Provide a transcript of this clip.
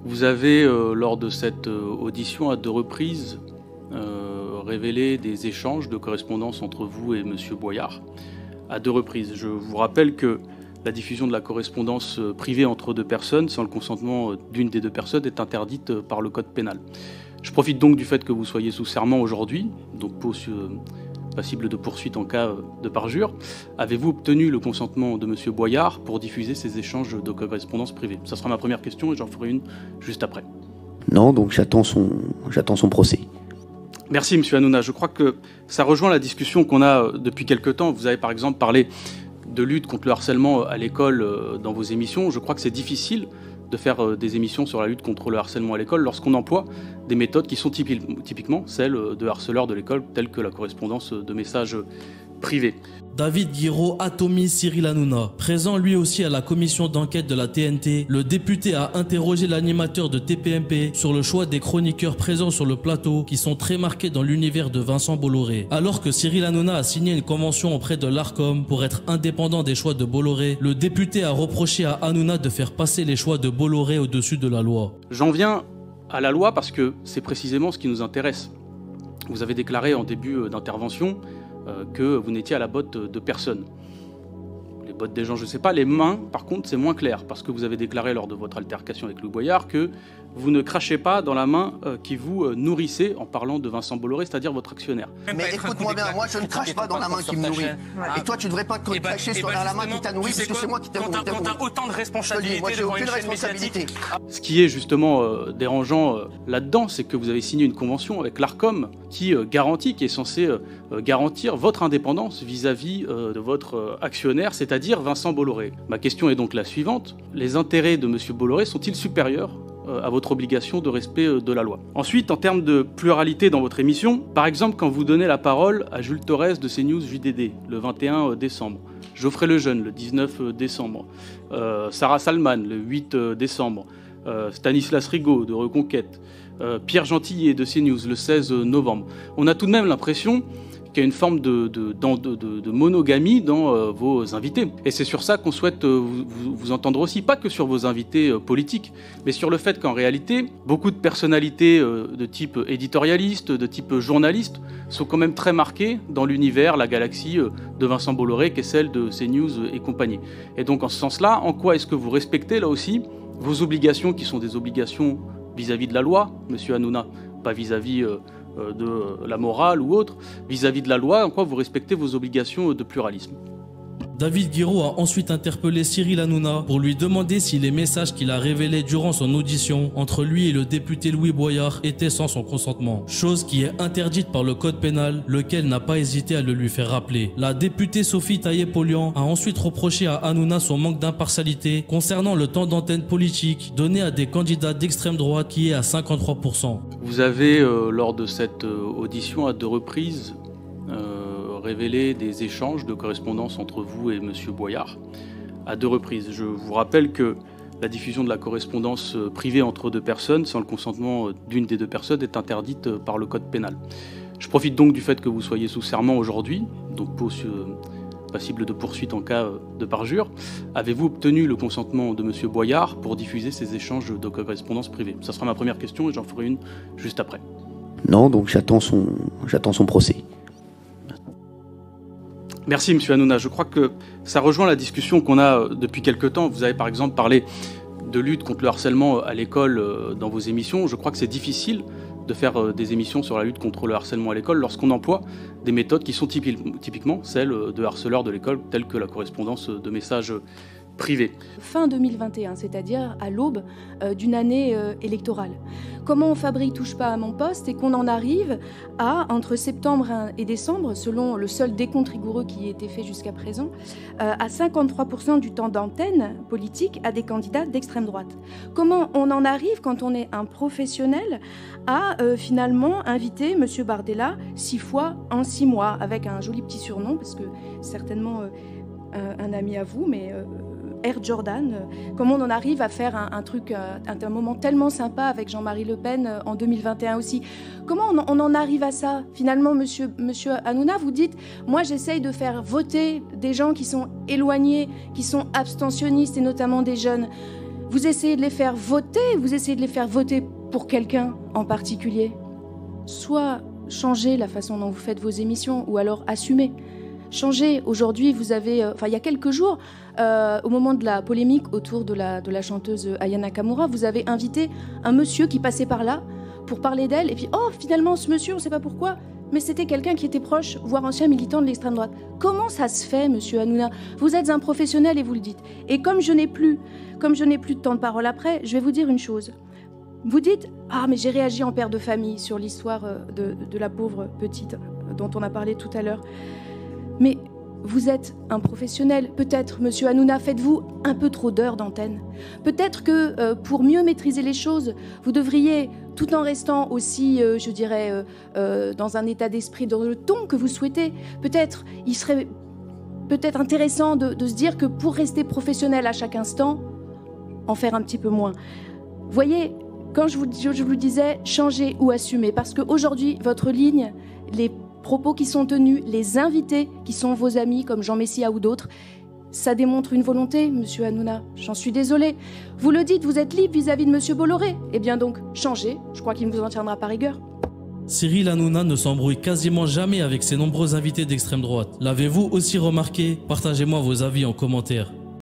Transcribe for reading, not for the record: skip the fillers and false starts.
Vous avez, lors de cette audition, à 2 reprises, révélé des échanges de correspondance entre vous et M. Boyard. À 2 reprises. Je vous rappelle que la diffusion de la correspondance privée entre 2 personnes, sans le consentement d'une des 2 personnes, est interdite par le Code pénal. Je profite donc du fait que vous soyez sous serment aujourd'hui, donc passible de poursuite en cas de parjure. Avez-vous obtenu le consentement de M. Boyard pour diffuser ces échanges de correspondance privée? Ça sera ma première question et j'en ferai une juste après. Non, donc j'attends son procès. Merci, M. Hanouna. Je crois que ça rejoint la discussion qu'on a depuis quelque temps. Vous avez par exemple parlé de lutte contre le harcèlement à l'école dans vos émissions. Je crois que c'est difficile de faire des émissions sur la lutte contre le harcèlement à l'école lorsqu'on emploie des méthodes qui sont typiquement celles de harceleurs de l'école, telles que la correspondance de messages privés. David Guiraud atomise Cyril Hanouna. Présent lui aussi à la commission d'enquête de la TNT, le député a interrogé l'animateur de TPMP sur le choix des chroniqueurs présents sur le plateau qui sont très marqués dans l'univers de Vincent Bolloré. Alors que Cyril Hanouna a signé une convention auprès de l'Arcom pour être indépendant des choix de Bolloré, le député a reproché à Hanouna de faire passer les choix de Bolloré au-dessus de la loi. J'en viens à la loi parce que c'est précisément ce qui nous intéresse. Vous avez déclaré en début d'intervention que vous n'étiez à la botte de personne. Les bottes des gens, je ne sais pas. Les mains, par contre, c'est moins clair, parce que vous avez déclaré lors de votre altercation avec Louis Boyard que vous ne crachez pas dans la main qui vous nourrissait en parlant de Vincent Bolloré, c'est-à-dire votre actionnaire. Mais écoute-moi bien, moi je ne crache pas dans la main qui me nourrit. Et toi tu ne devrais pas cracher sur la main qui t'a nourri, parce que c'est moi qui t'ai nourri. Quand t'as autant de responsabilités, moi j'ai aucune responsabilité. Ce qui est justement dérangeant là-dedans, c'est que vous avez signé une convention avec l'Arcom qui est censée garantir votre indépendance vis-à-vis de votre actionnaire, c'est-à-dire Vincent Bolloré. Ma question est donc la suivante. Les intérêts de M. Bolloré sont-ils supérieurs à votre obligation de respect de la loi? Ensuite, en termes de pluralité dans votre émission, par exemple, quand vous donnez la parole à Jules Torres de CNews JDD le 21 décembre, Geoffrey Lejeune le 19 décembre, Sarah Salman le 8 décembre, Stanislas Rigaud de Reconquête, Pierre Gentillet de CNews le 16 novembre, on a tout de même l'impression qu'il y a une forme de monogamie dans vos invités. Et c'est sur ça qu'on souhaite vous entendre aussi, pas que sur vos invités politiques, mais sur le fait qu'en réalité, beaucoup de personnalités de type éditorialiste, de type journaliste, sont quand même très marquées dans l'univers, la galaxie de Vincent Bolloré, qui est celle de CNews et compagnie. Et donc en ce sens-là, en quoi est-ce que vous respectez là aussi vos obligations, qui sont des obligations vis-à-vis de la loi, Monsieur Hanouna, pas vis-à-vis de la morale ou autre, vis-à-vis de la loi, en quoi vous respectez vos obligations de pluralisme. David Guiraud a ensuite interpellé Cyril Hanouna pour lui demander si les messages qu'il a révélés durant son audition entre lui et le député Louis Boyard étaient sans son consentement, chose qui est interdite par le Code pénal, lequel n'a pas hésité à le lui faire rappeler. La députée Sophie Taillé-Polian a ensuite reproché à Hanouna son manque d'impartialité concernant le temps d'antenne politique donné à des candidats d'extrême droite qui est à 53%. Vous avez, lors de cette audition à 2 reprises, révélé des échanges de correspondance entre vous et M. Boyard, à 2 reprises. Je vous rappelle que la diffusion de la correspondance privée entre 2 personnes, sans le consentement d'une des 2 personnes, est interdite par le Code pénal. Je profite donc du fait que vous soyez sous serment aujourd'hui, donc passible de poursuite en cas de parjure. Avez-vous obtenu le consentement de M. Boyard pour diffuser ces échanges de correspondance privée? Ça sera ma première question et j'en ferai une juste après. Non, donc j'attends son procès. Merci, M. Hanouna. Je crois que ça rejoint la discussion qu'on a depuis quelque temps. Vous avez par exemple parlé de lutte contre le harcèlement à l'école dans vos émissions. Je crois que c'est difficile de faire des émissions sur la lutte contre le harcèlement à l'école lorsqu'on emploie des méthodes qui sont typiquement celles de harceleurs de l'école, telles que la correspondance de messages privés. Fin 2021, c'est-à-dire à l'aube d'une année électorale. Comment on fabrique Touche pas à mon poste et qu'on en arrive à, entre septembre et décembre, selon le seul décompte rigoureux qui a été fait jusqu'à présent, à 53% du temps d'antenne politique à des candidats d'extrême droite. Comment on en arrive, quand on est un professionnel, à finalement inviter M. Bardella 6 fois en 6 mois, avec un joli petit surnom, parce que certainement un ami à vous, mais... Air Jordan, comment on en arrive à faire un moment tellement sympa avec Jean-Marie Le Pen en 2021 aussi. Comment on en arrive à ça? Finalement, monsieur Hanouna, vous dites, moi j'essaye de faire voter des gens qui sont éloignés, qui sont abstentionnistes et notamment des jeunes. Vous essayez de les faire voter, vous essayez de les faire voter pour quelqu'un en particulier. Soit changez la façon dont vous faites vos émissions, ou alors assumez. Changez. Aujourd'hui, vous avez... il y a quelques jours, au moment de la polémique autour de la chanteuse Aya Nakamura, vous avez invité un monsieur qui passait par là pour parler d'elle, et puis, oh, finalement, ce monsieur, on ne sait pas pourquoi, mais c'était quelqu'un qui était proche, voire ancien militant de l'extrême droite. Comment ça se fait, monsieur Hanouna? Vous êtes un professionnel et vous le dites. Et comme je n'ai plus de temps de parole après, je vais vous dire une chose. Vous dites « Ah, mais j'ai réagi en père de famille sur l'histoire de la pauvre petite dont on a parlé tout à l'heure. » Mais vous êtes un professionnel. Peut-être, monsieur Hanouna, faites-vous un peu trop d'heures d'antenne. Peut-être que pour mieux maîtriser les choses, vous devriez, tout en restant aussi, je dirais, dans un état d'esprit, dans le ton que vous souhaitez, peut-être, il serait peut-être intéressant de se dire que pour rester professionnel à chaque instant, en faire un petit peu moins. Voyez, quand je vous disais changer ou assumer, parce qu'aujourd'hui, votre ligne, les propos qui sont tenus, les invités qui sont vos amis, comme Jean Messia ou d'autres, ça démontre une volonté, monsieur Hanouna. J'en suis désolée. Vous le dites, vous êtes libre vis-à-vis de monsieur Bolloré. Eh bien donc, changez. Je crois qu'il ne vous en tiendra pas rigueur. Cyril Hanouna ne s'embrouille quasiment jamais avec ses nombreux invités d'extrême droite. L'avez-vous aussi remarqué? Partagez-moi vos avis en commentaire.